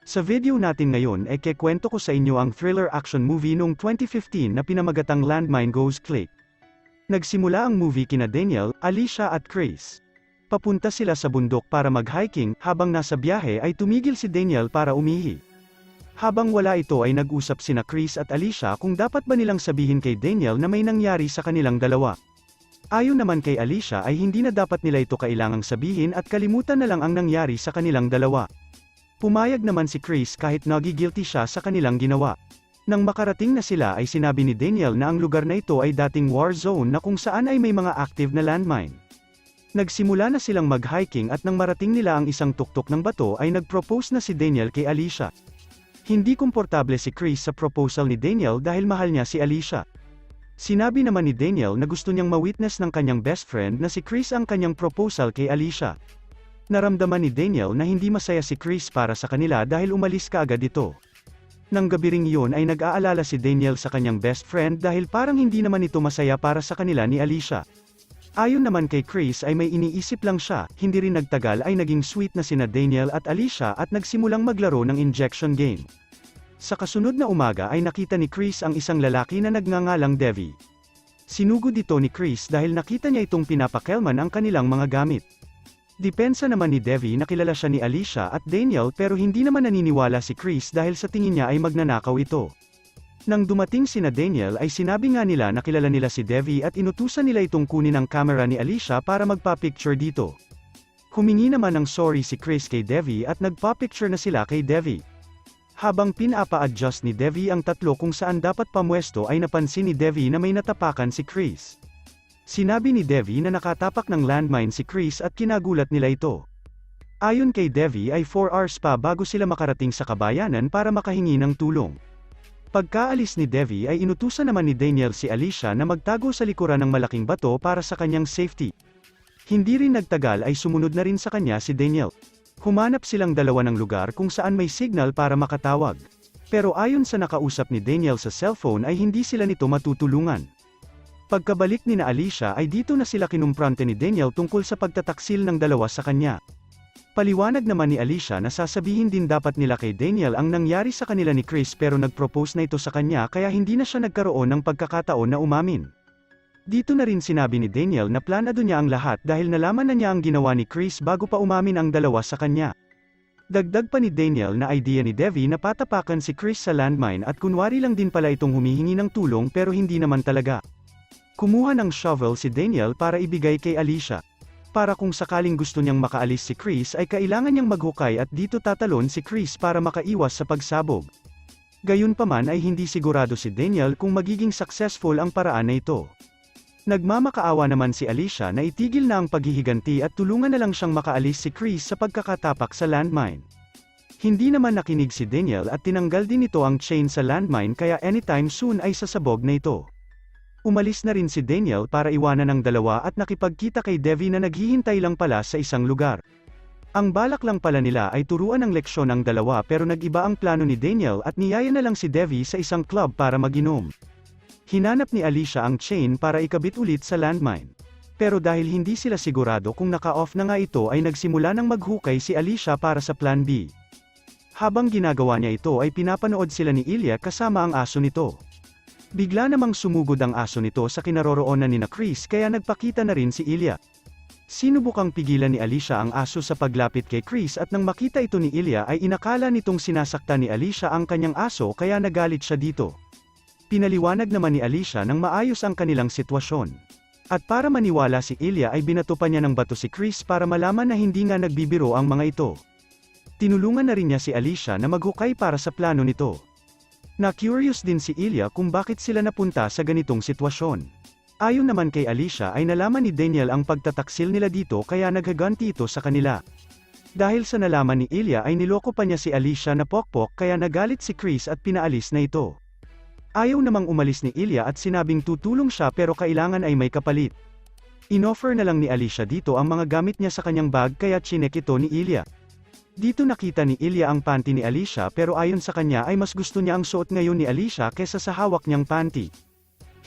Sa video natin ngayon ay kekwento ko sa inyo ang thriller action movie noong 2015 na pinamagatang Landmine Goes Click. Nagsimula ang movie kina Daniel, Alicia at Chris. Papunta sila sa bundok para mag-hiking, habang nasa biyahe ay tumigil si Daniel para umihi. Habang wala ito ay nag-usap sina Chris at Alicia kung dapat ba nilang sabihin kay Daniel na may nangyari sa kanilang dalawa. Ayon naman kay Alicia ay hindi na dapat nila ito kailangang sabihin at kalimutan na lang ang nangyari sa kanilang dalawa. Pumayag naman si Chris kahit nagi-guilty siya sa kanilang ginawa. Nang makarating na sila ay sinabi ni Daniel na ang lugar na ito ay dating war zone na kung saan ay may mga active na landmine. Nagsimula na silang mag-hiking at nang marating nila ang isang tuktok ng bato ay nag-propose na si Daniel kay Alicia. Hindi komportable si Chris sa proposal ni Daniel dahil mahal niya si Alicia. Sinabi naman ni Daniel na gusto niyang ma-witness ng kanyang best friend na si Chris ang kanyang proposal kay Alicia. Naramdaman ni Daniel na hindi masaya si Chris para sa kanila dahil umalis kaagad ito. Nang gabi ring iyon ay nag-aalala si Daniel sa kanyang best friend dahil parang hindi naman ito masaya para sa kanila ni Alicia. Ayon naman kay Chris ay may iniisip lang siya, hindi rin nagtagal ay naging sweet na sina Daniel at Alicia at nagsimulang maglaro ng injection game. Sa kasunod na umaga ay nakita ni Chris ang isang lalaki na nagngangalang Devi. Sinugod ito ni Chris dahil nakita niya itong pinapakelman ang kanilang mga gamit. Depensa naman ni Devi na kilala siya ni Alicia at Daniel pero hindi naman naniniwala si Chris dahil sa tingin niya ay magnanakaw ito. Nang dumating sina Daniel ay sinabi nga nila na kilala nila si Devi at inutusan nila itong kunin ang camera ni Alicia para magpa-picture dito. Humingi naman ng sorry si Chris kay Devi at nagpa-picture na sila kay Devi. Habang pinapa-adjust ni Devi ang tatlo kung saan dapat pamwesto ay napansin ni Devi na may natapakan si Chris. Sinabi ni Devi na nakatapak ng landmine si Chris at kinagulat nila ito. Ayon kay Devi ay 4 hours pa bago sila makarating sa kabayanan para makahingi ng tulong. Pagkaalis ni Devi ay inutusan naman ni Daniel si Alicia na magtago sa likuran ng malaking bato para sa kanyang safety. Hindi rin nagtagal ay sumunod na rin sa kanya si Daniel. Humanap silang dalawa ng lugar kung saan may signal para makatawag. Pero ayon sa nakausap ni Daniel sa cellphone ay hindi sila nito matutulungan. Pagkabalik ni na Alicia ay dito na sila kinumprante ni Daniel tungkol sa pagtataksil ng dalawa sa kanya. Paliwanag naman ni Alicia na sasabihin din dapat nila kay Daniel ang nangyari sa kanila ni Chris pero nag-propose na ito sa kanya kaya hindi na siya nagkaroon ng pagkakataon na umamin. Dito na rin sinabi ni Daniel na planado niya ang lahat dahil nalaman na niya ang ginawa ni Chris bago pa umamin ang dalawa sa kanya. Dagdag pa ni Daniel na idea ni Devi na patapakan si Chris sa landmine at kunwari lang din pala itong humihingi ng tulong pero hindi naman talaga. Kumuha ng shovel si Daniel para ibigay kay Alicia. Para kung sakaling gusto niyang makaalis si Chris ay kailangan niyang maghukay at dito tatalon si Chris para makaiwas sa pagsabog. Gayunpaman ay hindi sigurado si Daniel kung magiging successful ang paraan na ito. Nagmamakaawa naman si Alicia na itigil na ang paghihiganti at tulungan na lang siyang makaalis si Chris sa pagkakatapak sa landmine. Hindi naman nakinig si Daniel at tinanggal din ito ang chain sa landmine kaya anytime soon ay sasabog na ito. Umalis na rin si Daniel para iwanan ang dalawa at nakipagkita kay Devi na naghihintay lang pala sa isang lugar. Ang balak lang pala nila ay turuan ng leksyon ang dalawa pero nag-iba ang plano ni Daniel at niyaya na lang si Devi sa isang club para mag-inom. Hinanap ni Alicia ang chain para ikabit ulit sa landmine. Pero dahil hindi sila sigurado kung naka-off na nga ito ay nagsimula ng maghukay si Alicia para sa plan B. Habang ginagawa niya ito ay pinapanood sila ni Ilya kasama ang aso nito. Bigla namang sumugod ang aso nito sa kinaroroonan ni na Chris kaya nagpakita na rin si Ilya. Sinubukang pigilan ni Alicia ang aso sa paglapit kay Chris at nang makita ito ni Ilya ay inakala nitong sinasaktan ni Alicia ang kanyang aso kaya nagalit siya dito. Pinaliwanag naman ni Alicia nang maayos ang kanilang sitwasyon. At para maniwala si Ilya ay binato pa niya ng bato si Chris para malaman na hindi nga nagbibiro ang mga ito. Tinulungan na rin niya si Alicia na maghukay para sa plano nito. Na-curious din si Ilya kung bakit sila napunta sa ganitong sitwasyon. Ayon naman kay Alicia ay nalaman ni Daniel ang pagtataksil nila dito kaya naghaganti ito sa kanila. Dahil sa nalaman ni Ilya ay niloko pa niya si Alicia na pokpok kaya nagalit si Chris at pinaalis na ito. Ayaw namang umalis ni Ilya at sinabing tutulong siya pero kailangan ay may kapalit. Inoffer na lang ni Alicia dito ang mga gamit niya sa kanyang bag kaya chinek ito ni Ilya. Dito nakita ni Ilya ang panty ni Alicia pero ayon sa kanya ay mas gusto niya ang suot ngayon ni Alicia kesa sa hawak niyang panty.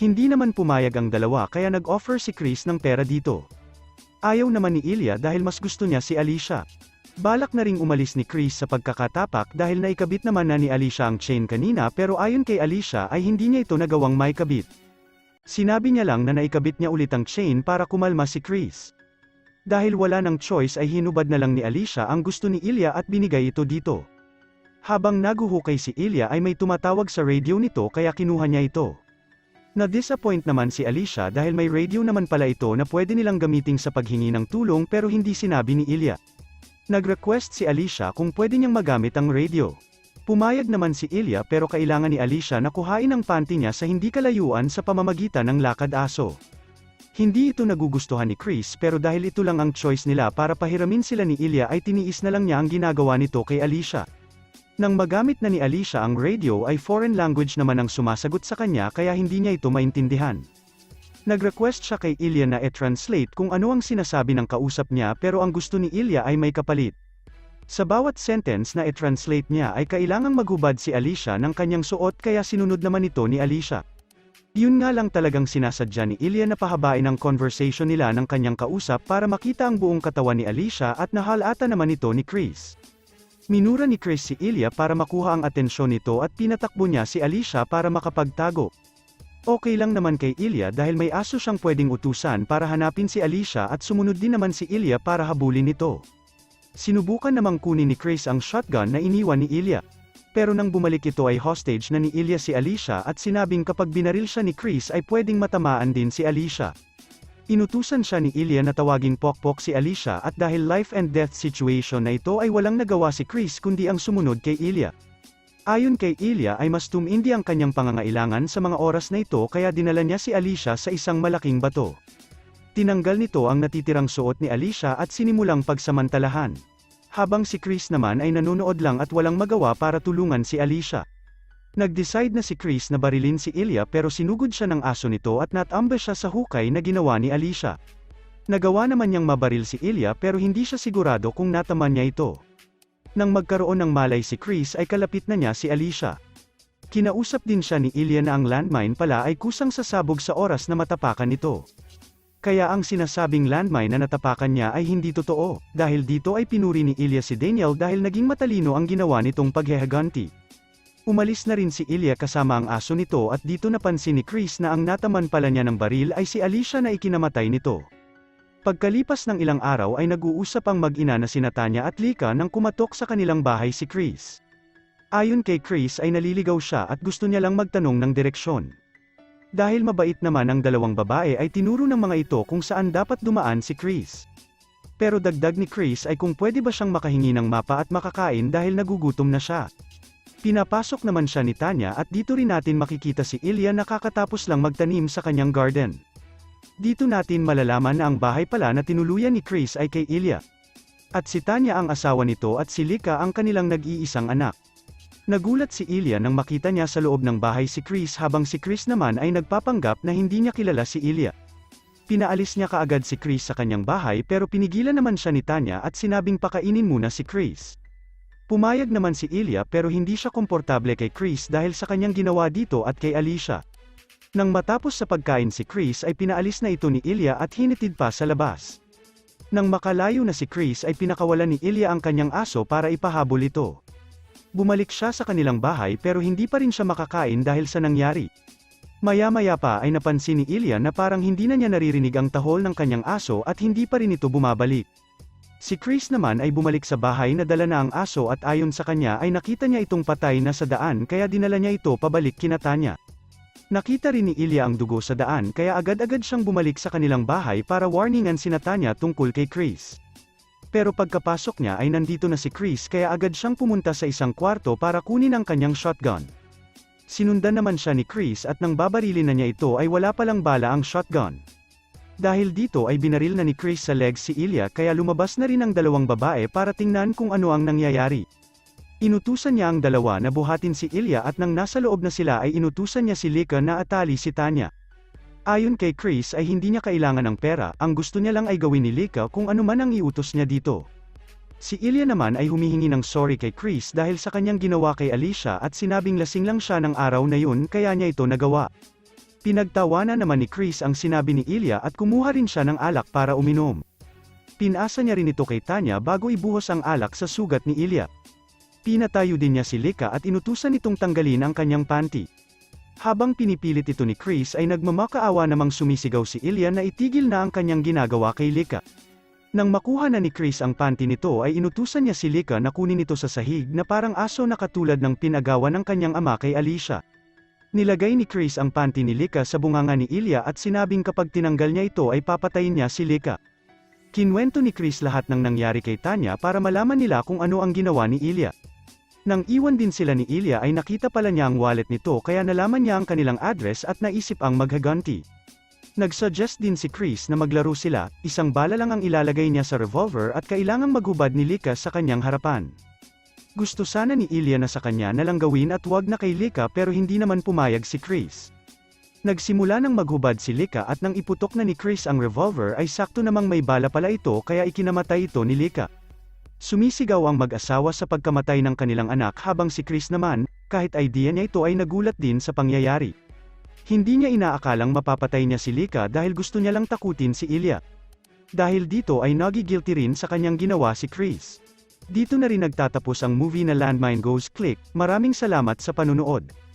Hindi naman pumayag ang dalawa kaya nag-offer si Chris ng pera dito. Ayaw naman ni Ilya dahil mas gusto niya si Alicia. Balak na ring umalis ni Chris sa pagkakatapak dahil naikabit naman na ni Alicia ang chain kanina pero ayon kay Alicia ay hindi niya ito nagawang maikabit. Sinabi niya lang na naikabit niya ulit ang chain para kumalma si Chris. Dahil wala ng choice ay hinubad na lang ni Alicia ang gusto ni Ilya at binigay ito dito. Habang naguhukay si Ilya ay may tumatawag sa radio nito kaya kinuha niya ito. Na-disappoint naman si Alicia dahil may radio naman pala ito na pwede nilang gamitin sa paghingi ng tulong pero hindi sinabi ni Ilya. Nag-request si Alicia kung pwede niyang magamit ang radio. Pumayag naman si Ilya pero kailangan ni Alicia na kuhain ang panty niya sa hindi kalayuan sa pamamagitan ng lakad-aso. Hindi ito nagugustuhan ni Chris pero dahil ito lang ang choice nila para pahiramin sila ni Ilya ay tiniis na lang niya ang ginagawa nito kay Alicia. Nang magamit na ni Alicia ang radio ay foreign language naman ang sumasagot sa kanya kaya hindi niya ito maintindihan. Nag-request siya kay Ilya na i-translate kung ano ang sinasabi ng kausap niya pero ang gusto ni Ilya ay may kapalit. Sa bawat sentence na i-translate niya ay kailangang maghubad si Alicia ng kanyang suot kaya sinunod naman ito ni Alicia. Yun nga lang talagang sinasadya ni Ilya na pahabain ang conversation nila ng kanyang kausap para makita ang buong katawan ni Alicia at nahalata naman ito ni Chris. Minura ni Chris si Ilya para makuha ang atensyon nito at pinatakbo niya si Alicia para makapagtago. Okay lang naman kay Ilya dahil may aso siyang pwedeng utusan para hanapin si Alicia at sumunod din naman si Ilya para habulin ito. Sinubukan namang kunin ni Chris ang shotgun na iniwan ni Ilya. Pero nang bumalik ito ay hostage na ni Ilya si Alicia at sinabing kapag binaril siya ni Chris ay pwedeng matamaan din si Alicia. Inutusan siya ni Ilya na tawaging Pokpok si Alicia at dahil life and death situation na ito ay walang nagawa si Chris kundi ang sumunod kay Ilya. Ayon kay Ilya ay mas tumindi ang kanyang pangangailangan sa mga oras na ito kaya dinala niya si Alicia sa isang malaking bato. Tinanggal nito ang natitirang suot ni Alicia at sinimulang pagsamantalahan. Habang si Chris naman ay nanonood lang at walang magawa para tulungan si Alicia. Nag-decide na si Chris na barilin si Ilya pero sinugod siya ng aso nito at natambe siya sa hukay na ginawa ni Alicia. Nagawa naman niyang mabaril si Ilya pero hindi siya sigurado kung nataman niya ito. Nang magkaroon ng malay si Chris ay kalapit na niya si Alicia. Kinausap din siya ni Ilya na ang landmine pala ay kusang sasabog sa oras na matapakan ito. Kaya ang sinasabing landmine na natapakan niya ay hindi totoo, dahil dito ay pinuri ni Ilya si Daniel dahil naging matalino ang ginawa nitong paghehaganti. Umalis na rin si Ilya kasama ang aso nito at dito napansin ni Chris na ang nataman pala niya ng baril ay si Alicia na ikinamatay nito. Pagkalipas ng ilang araw ay nag-uusap ang mag-ina na sina Tanya at Lika nang kumatok sa kanilang bahay si Chris. Ayon kay Chris ay naliligaw siya at gusto niya lang magtanong ng direksyon. Dahil mabait naman ang dalawang babae ay tinuro ng mga ito kung saan dapat dumaan si Chris. Pero dagdag ni Chris ay kung pwede ba siyang makahingi ng mapa at makakain dahil nagugutom na siya. Pinapasok naman siya ni Tanya at dito rin natin makikita si Ilya na kakatapos lang magtanim sa kanyang garden. Dito natin malalaman na ang bahay pala na tinuluyan ni Chris ay kay Ilya. At si Tanya ang asawa nito at si Lika ang kanilang nag-iisang anak. Nagulat si Ilya nang makita niya sa loob ng bahay si Chris habang si Chris naman ay nagpapanggap na hindi niya kilala si Ilya. Pinaalis niya kaagad si Chris sa kanyang bahay pero pinigilan naman siya ni Tanya at sinabing pakainin muna si Chris. Pumayag naman si Ilya pero hindi siya komportable kay Chris dahil sa kanyang ginawa dito at kay Alicia. Nang matapos sa pagkain si Chris ay pinaalis na ito ni Ilya at hinitid pa sa labas. Nang makalayo na si Chris ay pinakawalan ni Ilya ang kanyang aso para ipahabol ito. Bumalik siya sa kanilang bahay pero hindi pa rin siya makakain dahil sa nangyari. Maya-maya pa ay napansin ni Ilya na parang hindi na niya naririnig ang tahol ng kanyang aso at hindi pa rin ito bumabalik. Si Chris naman ay bumalik sa bahay na dala na ang aso at ayon sa kanya ay nakita niya itong patay na sa daan kaya dinala niya ito pabalik kina Tanya. Nakita rin ni Ilya ang dugo sa daan kaya agad-agad siyang bumalik sa kanilang bahay para warningan sina Tanya tungkol kay Chris. Pero pagkapasok niya ay nandito na si Chris kaya agad siyang pumunta sa isang kwarto para kunin ang kanyang shotgun. Sinundan naman siya ni Chris at nang babarilin na niya ito ay wala palang bala ang shotgun. Dahil dito ay binaril na ni Chris sa legs si Ilya kaya lumabas na rin ang dalawang babae para tingnan kung ano ang nangyayari. Inutusan niya ang dalawa na buhatin si Ilya at nang nasa loob na sila ay inutusan niya si Lika na atali si Tanya. Ayon kay Chris ay hindi niya kailangan ng pera, ang gusto niya lang ay gawin ni Lika kung ano man ang iutos niya dito. Si Ilya naman ay humihingi ng sorry kay Chris dahil sa kanyang ginawa kay Alicia at sinabing lasing lang siya ng araw na yun kaya niya ito nagawa. Pinagtawanan naman ni Chris ang sinabi ni Ilya at kumuha rin siya ng alak para uminom. Pinasa niya rin ito kay Tanya bago ibuhos ang alak sa sugat ni Ilya. Pinatayo din niya si Lika at inutusan itong tanggalin ang kanyang panty. Habang pinipilit ito ni Chris ay nagmamakaawa namang sumisigaw si Ilya na itigil na ang kanyang ginagawa kay Lika. Nang makuha na ni Chris ang panty nito ay inutusan niya si Lika na kunin ito sa sahig na parang aso na katulad ng pinagawa ng kanyang ama kay Alicia. Nilagay ni Chris ang panty ni Lika sa bunganga ni Ilya at sinabing kapag tinanggal niya ito ay papatayin niya si Lika. Kinwento ni Chris lahat ng nangyari kay Tanya para malaman nila kung ano ang ginawa ni Ilya. Nang iwan din sila ni Ilya ay nakita pala niya ang wallet nito kaya nalaman niya ang kanilang address at naisip ang maghaganti. Nagsuggest din si Chris na maglaro sila, isang bala lang ang ilalagay niya sa revolver at kailangang maghubad ni Lika sa kanyang harapan. Gusto sana ni Ilya na sa kanya na lang gawin at wag na kay Lika pero hindi naman pumayag si Chris. Nagsimula ng maghubad si Lika at nang iputok na ni Chris ang revolver ay sakto namang may bala pala ito kaya ikinamatay ito ni Lika. Sumisigaw ang mag-asawa sa pagkamatay ng kanilang anak habang si Chris naman, kahit idea niya ito ay nagulat din sa pangyayari. Hindi niya inaakalang mapapatay niya si Lika dahil gusto niya lang takutin si Ilya. Dahil dito ay nagi-guilty rin sa kanyang ginawa si Chris. Dito na rin nagtatapos ang movie na Landmine Goes Click. Maraming salamat sa panunood.